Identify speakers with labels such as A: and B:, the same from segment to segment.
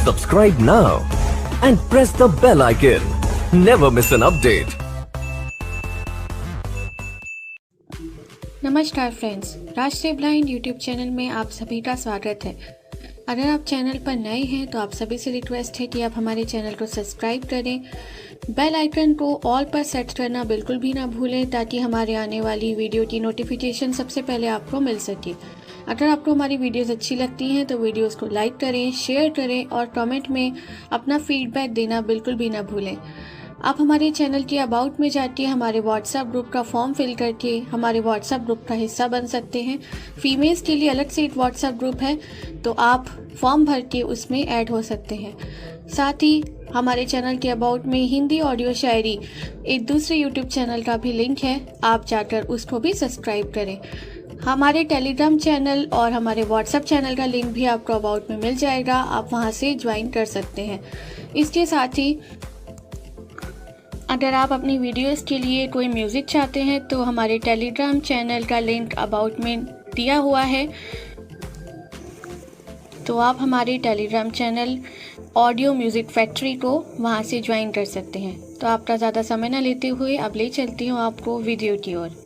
A: Subscribe now and press the bell icon. Never miss an update.
B: नमस्कार friends, राष्ट्रीय blind YouTube channel में आप सभी का स्वागत है। अगर आप चैनल पर नए हैं तो आप सभी से रिक्वेस्ट है कि आप हमारे चैनल को सब्सक्राइब करें, बेल आइकन को ऑल पर सेट करना बिल्कुल भी ना भूलें ताकि हमारे आने वाली वीडियो की नोटिफिकेशन सबसे पहले आपको मिल सके। अगर आपको हमारी वीडियोस अच्छी लगती हैं तो वीडियोस को लाइक करें, शेयर करें और कमेंट में अपना फीडबैक देना बिल्कुल भी ना भूलें। आप हमारे चैनल के अबाउट में जाके हमारे व्हाट्सएप ग्रुप का फॉर्म फिल करके हमारे व्हाट्सएप ग्रुप का हिस्सा बन सकते हैं। फीमेल्स के लिए अलग से एक व्हाट्सएप ग्रुप है, तो आप फॉर्म भर के उसमें ऐड हो सकते हैं। साथ ही हमारे चैनल के अबाउट में हिंदी ऑडियो शायरी एक दूसरे यूट्यूब चैनल का भी लिंक है, आप जाकर उसको भी सब्सक्राइब करें। हमारे टेलीग्राम चैनल और हमारे व्हाट्सएप चैनल का लिंक भी आपको अबाउट में मिल जाएगा, आप वहां से ज्वाइन कर सकते हैं। इसके साथ ही अगर आप अपनी वीडियोस के लिए कोई म्यूज़िक चाहते हैं तो हमारे टेलीग्राम चैनल का लिंक अबाउट में दिया हुआ है, तो आप हमारे Telegram channel audio music factory को वहां से ज्वाइन कर सकते हैं। तो आपका ज़्यादा समय न लेते हुए अब ले चलती हूँ आपको वीडियो की ओर।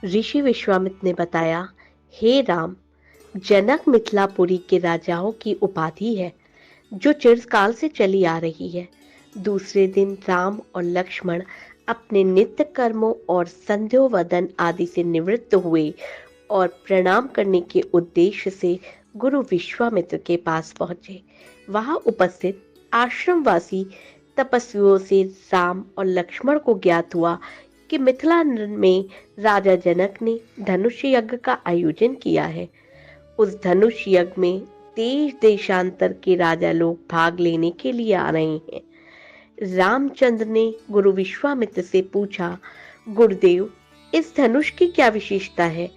C: ऋषि विश्वामित्र ने बताया, हे राम, जनक मिथिलापुरी के राजाओं की उपाधि है जो चिरकाल से चली आ रही है। दूसरे दिन राम और लक्ष्मण अपने नित्य कर्मों और संध्योवदन आदि से निवृत्त हुए और प्रणाम करने के उद्देश्य से गुरु विश्वामित्र के पास पहुंचे। वहां उपस्थित आश्रमवासी तपस्वियों से राम और लक्ष्मण को ज्ञात हुआ कि मिथिला में राजा जनक ने धनुष यज्ञ का आयोजन किया है। उस धनुष यज्ञ में देश देशांतर के राजा लोग भाग लेने के लिए आ रहे हैं। रामचंद्र ने गुरु विश्वामित्र से पूछा, गुरुदेव, इस धनुष की क्या विशेषता है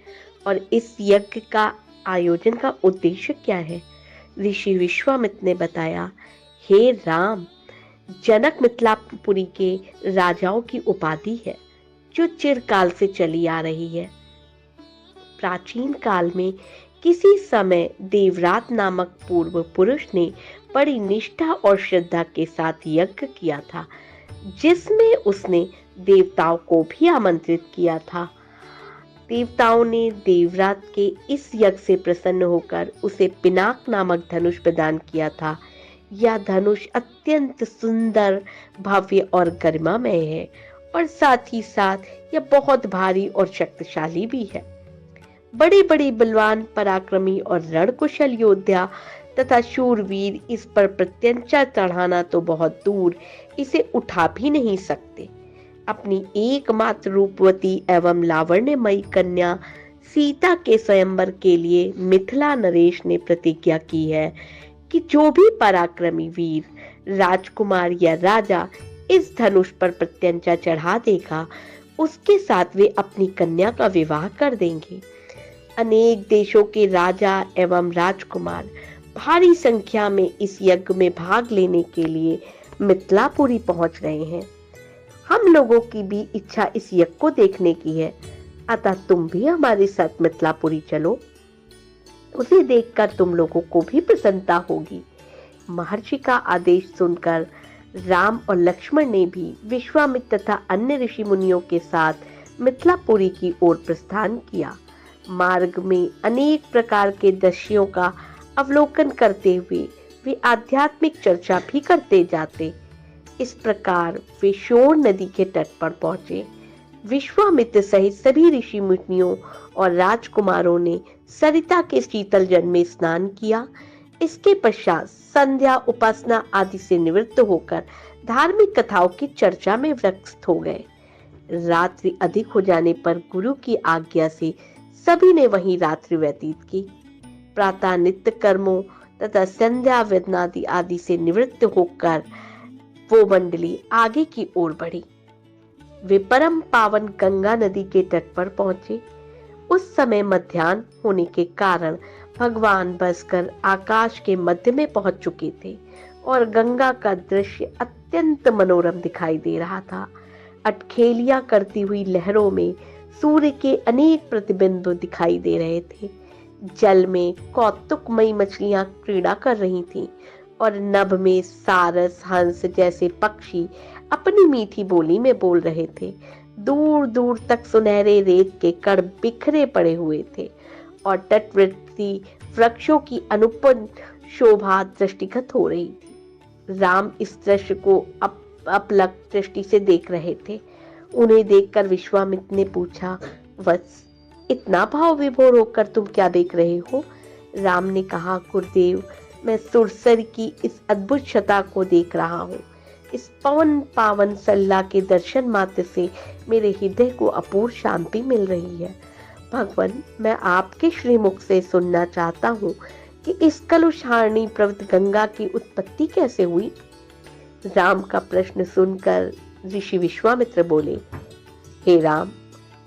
C: और इस यज्ञ का आयोजन का उद्देश्य क्या है? ऋषि विश्वामित्र ने बताया, हे राम, जनक मिथिलापुरी के राजाओं की उपाधि है जो चिरकाल से चली आ रही है। प्राचीन काल में किसी समय देवरात नामक पूर्व पुरुष ने बड़ी निष्ठा और श्रद्धा के साथ यज्ञ किया था, जिसमें उसने देवताओं को भी आमंत्रित किया था। देवताओं ने देवरात के इस यज्ञ से प्रसन्न होकर उसे पिनाक नामक धनुष प्रदान किया था। यह धनुष अत्यंत सुंदर, भव्य और गरिमामय है और साथ ही साथ यह बहुत भारी और शक्तिशाली भी है। बड़े बड़े बलवान, पराक्रमी और रणकुशल योद्धा तथा शूरवीर इस पर प्रत्यंचा चढ़ाना तो बहुत दूर, इसे उठा भी नहीं सकते। अपनी एकमात्र रूपवती एवं लावण्यमयी कन्या सीता के स्वयंवर के लिए मिथिला नरेश ने प्रतिज्ञा की है कि जो भी पराक्रमी वीर, राजकुमार या राजा इस धनुष पर प्रत्यंचा चढ़ा देगा, उसके साथ वे अपनी कन्या का विवाह कर देंगे। अनेक देशों के राजा एवं राजकुमार भारी संख्या में इस यज्ञ में भाग लेने के लिए मिथिलापुरी पहुंच रहे हैं। हम लोगों की भी इच्छा इस यज्ञ को देखने की है, अतः तुम भी हमारे साथ मिथिलापुरी चलो। उसे देखकर तुम लोगों को भी प्रसन्नता होगी। महर्षि का आदेश सुनकर राम और लक्ष्मण ने भी विश्वामित्र तथा अन्य ऋषि मुनियों के साथ मिथिलापुरी की ओर प्रस्थान किया। मार्ग में अनेक प्रकार के दृश्यों का अवलोकन करते हुए वे आध्यात्मिक चर्चा भी करते जाते। इस प्रकार वे शोर नदी के तट पर पहुंचे। विश्वामित्र सहित सभी ऋषि मुनियों और राजकुमारों ने सरिता के शीतल जल में स्नान किया। इसके पश्चात संध्या, उपासना आदि से निवृत्त होकर धार्मिक कथाओं की चर्चा में व्यस्त हो गए। रात्रि अधिक हो जाने पर गुरु की आज्ञा से सभी ने वहीं रात्रि व्यतीत की। प्रातः नित्य कर्मों तथा संध्या वेदनादि आदि से निवृत्त होकर वो मंडली आगे की ओर बढ़ी। वे परम पावन गंगा नदी के तट पर पहुंचे। उस समय मध्याह्न होने के कारण भगवान बसकर आकाश के मध्य में पहुंच चुके थे और गंगा का दृश्य अत्यंत मनोरम दिखाई दे रहा था। अटखेलियां करती हुई लहरों में सूर्य के अनेक प्रतिबिंब दिखाई दे रहे थे। जल में कौतुकमयी मछलियां क्रीड़ा कर रही थीं और नभ में सारस, हंस जैसे पक्षी अपनी मीठी बोली में बोल रहे थे। दूर दूर तक सुनहरे रेत के कण बिखरे पड़े हुए थे और तटवर्ती वृक्षों की अनुपम शोभा दृष्टिगत हो रही थी। राम इस दृश्य को अपलक दृष्टि से देख रहे थे। उन्हें देखकर विश्वामित्र ने पूछा, वत्स, इतना भाव विभोर होकर तुम क्या देख रहे हो? राम ने कहा, गुरुदेव, मैं सुरसर की इस अद्भुत छटा को देख रहा हूँ। इस पवन पावन सल्ला के दर्शन मात्र से मेरे हृदय को अपूर्व शांति मिल रही है। भगवान, मैं आपके श्रीमुख से सुनना चाहता हूँ कि इस कलुषहारिणी प्रवृत्त गंगा की उत्पत्ति कैसे हुई? राम का प्रश्न सुनकर ऋषि विश्वामित्र बोले, हे राम,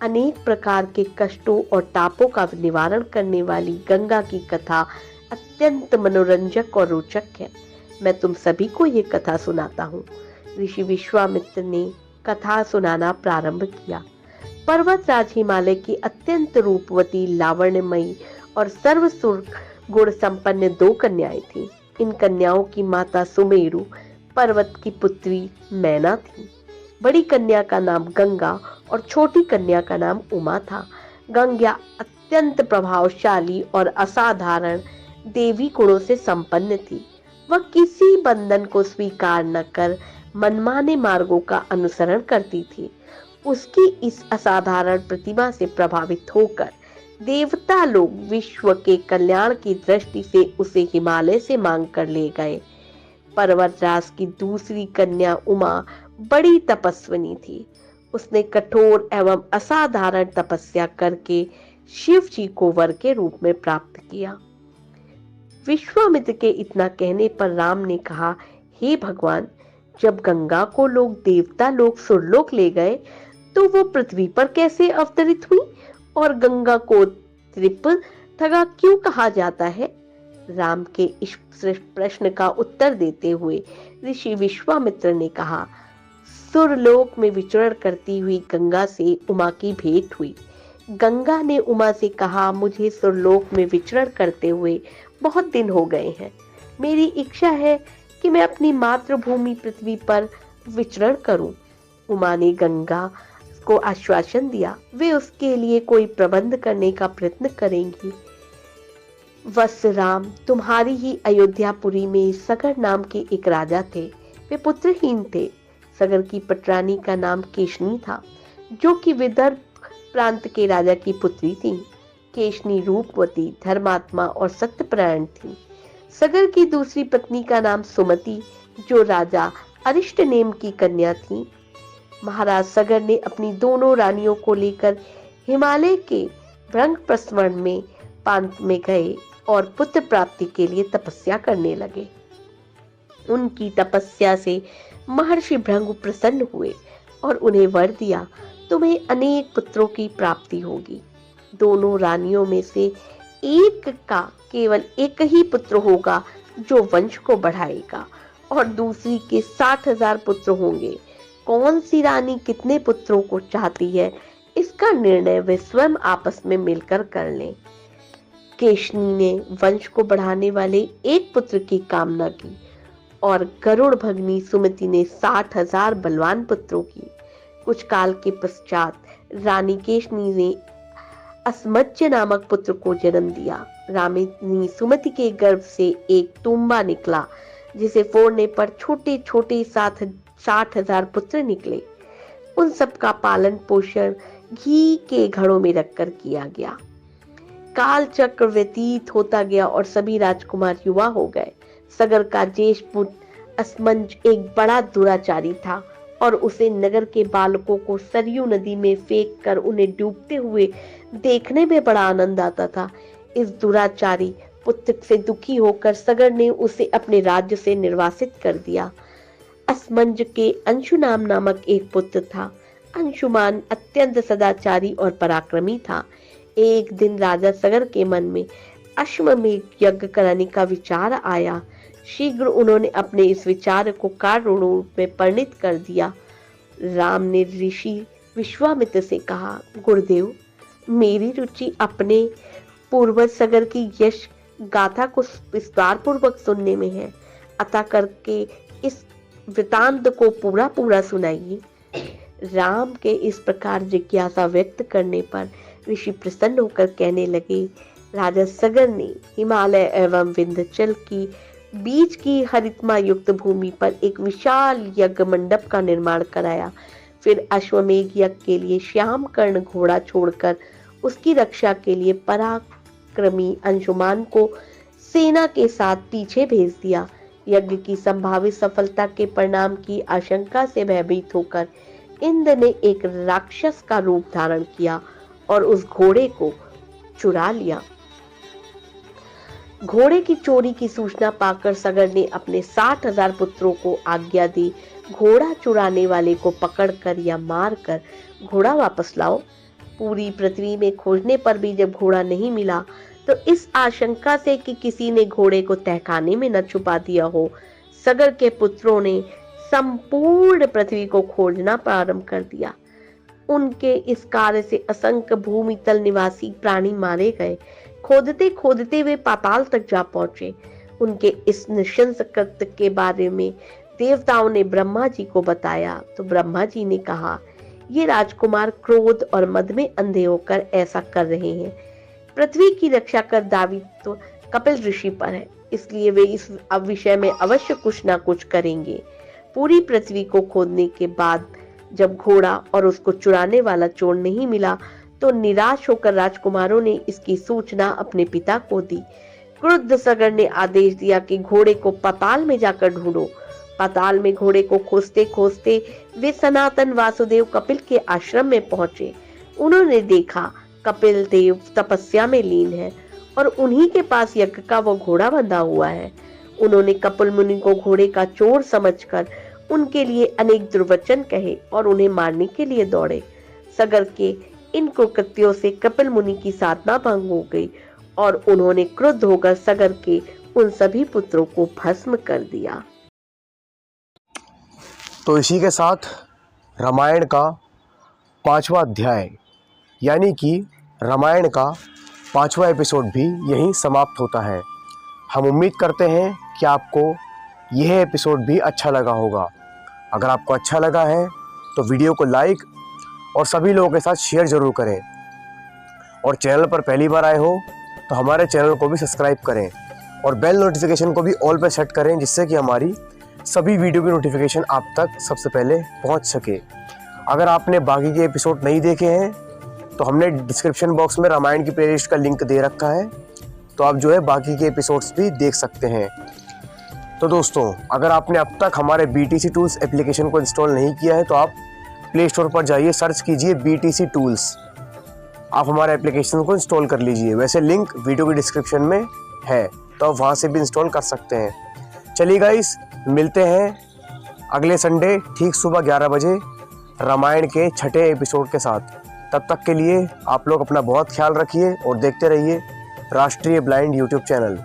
C: अनेक प्रकार के कष्टों और तापों का निवारण करने वाली गंगा की कथा अत्यंत मनोरंजक और रोचक है। मैं तुम सभी को ये कथा सुनाता हूँ। ऋषि विश्वामित्र ने कथा सुनाना प्रारंभ किया। पर्वतराज हिमालय की अत्यंत रूपवती, लावण्यमयी और सर्वसुर गुण संपन्न 2 कन्याएं थीं। इन कन्याओं की माता सुमेरु पर्वत की पुत्री मैना थी। बड़ी कन्या का नाम गंगा और छोटी कन्या का नाम उमा था। गंगा अत्यंत प्रभावशाली और असाधारण देवी गुणों से संपन्न थी। वह किसी बंधन को स्वीकार न कर मनमाने मार्गों का अनुसरण करती थी। उसकी इस असाधारण प्रतिभा से प्रभावित होकर देवता लोग विश्व के कल्याण की दृष्टि से उसे हिमालय से मांग कर ले गए। पर्वतराज की दूसरी कन्या उमा बड़ी तपस्विनी थी। उसने कठोर एवं असाधारण तपस्या करके शिव जी को वर के रूप में प्राप्त किया। विश्वामित्र के इतना कहने पर राम ने कहा, हे भगवान, जब गंगा को लोग देवता लोग सुरलोक ले गए तो वो पृथ्वी पर कैसे अवतरित हुई और गंगा को त्रिपथगा क्यों कहा जाता है? राम के इस प्रश्न का उत्तर देते हुए ऋषि विश्वामित्र ने कहा, सुरलोक में विचरण करती हुई गंगा से उमा की भेंट हुई। गंगा ने उमा से कहा, मुझे सुरलोक में विचरण करते हुए बहुत दिन हो गए हैं। मेरी इच्छा है कि मैं अपनी मातृभूमि पृथ्वी पर विचरण करूं। उमा ने गंगा को आश्वासन दिया, वे उसके लिए कोई प्रबंध करने का प्रयत्न करेंगी। वत्स राम, तुम्हारी ही अयोध्यापुरी में सगर नाम के एक राजा थे। वे पुत्रहीन थे। सगर की पटरानी का नाम केशनी था, जो कि विदर्भ प्रांत के राजा की पुत्री थी। केशनी रूपवती, धर्मात्मा और सत्यपरायण थी। सगर की दूसरी पत्नी का नाम सुमति, जो राजा अरिष्टनेम की कन्या थी। महाराज सगर ने अपनी दोनों रानियों को लेकर हिमालय के भृंग प्रस्वन में प्रांत में गए और पुत्र प्राप्ति के लिए तपस्या करने लगे। उनकी तपस्या से महर्षि भृंग प्रसन्न हुए और उन्हें वर दिया, तुम्हें अनेक पुत्रों की प्राप्ति होगी। दोनों रानियों में से एक का केवल एक ही पुत्र होगा जो वंश को बढ़ाएगा और दूसरी के 60,000 पुत्र होंगे। कौन सी रानी कितने पुत्रों को चाहती है, इसका निर्णय वे स्वयं आपस में मिलकर कर लें। केशनी ने वंश को बढ़ाने वाले एक पुत्र की कामना की और गरुड़ भगनी सुमति ने 60,000 बलवान पुत्रों की। कुछ काल के पश्चात रानी केशनी ने अस्मज्य नामक पुत्र को जन्म दिया। रानी सुमति के गर्भ से एक तुंबा निकला, जिसे फोड़ने पर छोटे छोटे 60,000 पुत्र निकले। उन सब का पालन पोषण घी के घड़ों में रखकर किया गया। काल चक्र व्यतीत होता गया और सभी राजकुमार युवा हो गए। सगर का ज्येष्ठ पुत्र असमंज एक बड़ा दुराचारी था और उसे नगर के बालकों को सरयू नदी में फेंक कर उन्हें डूबते हुए देखने में बड़ा आनंद आता था। इस दुराचारी पुत्र से दुखी होकर सगर ने उसे अपने राज्य से निर्वासित कर दिया। असमंज के अंशुमान नामक एक पुत्र था। अंशुमान अत्यंत सदाचारी और पराक्रमी था। एक दिन राजा सगर के मन में अश्वमेध यज्ञ कराने का विचार आया। शीघ्र उन्होंने अपने इस विचार को कार्य रूप में परिणत कर दिया। राम ने ऋषि विश्वामित्र से कहा, गुरुदेव, मेरी रुचि अपने पूर्वज सगर की यश गाथा को विस्तार पूर्वक सुनने में है, अतः करके इस वृतांत को पूरा पूरा सुनाइए। राम के इस प्रकार जिज्ञासा व्यक्त करने पर ऋषि प्रसन्न होकर कहने लगे, राजा सगर ने हिमालय एवं विंध्याचल की बीच की हरितमा युक्त भूमि पर एक विशाल यज्ञ मंडप का निर्माण कराया। फिर अश्वमेध यज्ञ के लिए श्याम कर्ण घोड़ा छोड़कर उसकी रक्षा के लिए पराक्रमी अंशुमान को सेना के साथ पीछे भेज दिया। यज्ञ की संभावित सफलता के परिणाम की आशंका से भयभीत होकर इंद्र ने एक राक्षस का रूप धारण किया और उस घोड़े को चुरा लिया। घोड़े की चोरी की सूचना पाकर सगर ने अपने 60,000 पुत्रों को आज्ञा दी, घोड़ा चुराने वाले को पकड़कर या मारकर घोड़ा वापस लाओ। पूरी पृथ्वी में खोजने पर भी जब घोड़ा नहीं मिला तो इस आशंका से कि किसी ने घोड़े को तहखाने में न छुपा दिया हो, सगर के पुत्रों ने संपूर्ण पृथ्वी को खोजना प्रारंभ कर दिया। उनके इस कार्य से असंख्य भूमि तल निवासी प्राणी मारे गए। खोदते खोदते वे पाताल तक जा पहुंचे। उनके इस नृशंस कृत्य के बारे में देवताओं ने ब्रह्मा जी को बताया तो ब्रह्मा जी ने कहा, ये राजकुमार क्रोध और मद में अंधे होकर ऐसा कर रहे हैं। पृथ्वी की रक्षा कर दायित्व कपिल ऋषि पर है, इसलिए वे इस विषय में अवश्य कुछ ना कुछ करेंगे। पूरी पृथ्वी को खोदने के बाद जब घोड़ा और उसको चुराने वाला चोर नहीं मिला तो निराश होकर राजकुमारों ने इसकी सूचना अपने पिता को दी। क्रुद्ध सगर ने आदेश दिया कि घोड़े को पाताल में जाकर ढूंढो। पाताल में घोड़े को खोजते खोजते वे सनातन वासुदेव कपिल के आश्रम में पहुंचे। उन्होंने देखा कपिल देव तपस्या में लीन है और उन्हीं के पास यज्ञ का वो घोड़ा बंधा हुआ है। उन्होंने कपिल मुनि को घोड़े का चोर समझकर उनके लिए अनेक दुर्वचन कहे और उन्हें मारने के लिए दौड़े। सगर के इन कुकृत्यों से कपिल मुनि की साधना भंग हो गई और उन्होंने क्रुद्ध होकर सगर के उन सभी पुत्रों को भस्म कर दिया।
D: तो इसी के साथ रामायण का 5वां अध्याय यानी कि रामायण का 5वां एपिसोड भी यहीं समाप्त होता है। हम उम्मीद करते हैं कि आपको यह एपिसोड भी अच्छा लगा होगा। अगर आपको अच्छा लगा है तो वीडियो को लाइक और सभी लोगों के साथ शेयर ज़रूर करें और चैनल पर पहली बार आए हो तो हमारे चैनल को भी सब्सक्राइब करें और बेल नोटिफिकेशन को भी ऑल पर सेट करें, जिससे कि हमारी सभी वीडियो की नोटिफिकेशन आप तक सबसे पहले पहुंच सके। अगर आपने बाकी के एपिसोड नहीं देखे हैं तो हमने डिस्क्रिप्शन बॉक्स में रामायण की प्लेलिस्ट का लिंक दे रखा है, तो आप जो है बाकी के एपिसोड्स भी देख सकते हैं। तो दोस्तों, अगर आपने अब तक हमारे BTC टूल्स एप्लीकेशन को इंस्टॉल नहीं किया है तो आप प्ले स्टोर पर जाइए, सर्च कीजिए BTC टूल्स, आप हमारे एप्लीकेशन को इंस्टॉल कर लीजिए। वैसे लिंक वीडियो की डिस्क्रिप्शन में है, तो आप वहाँ से भी इंस्टॉल कर सकते हैं। चलिए गाइस, मिलते हैं अगले संडे ठीक सुबह 11 बजे रामायण के 6ठे एपिसोड के साथ। तब तक के लिए आप लोग अपना बहुत ख्याल रखिए और देखते रहिए राष्ट्रीय ब्लाइंड यूट्यूब चैनल।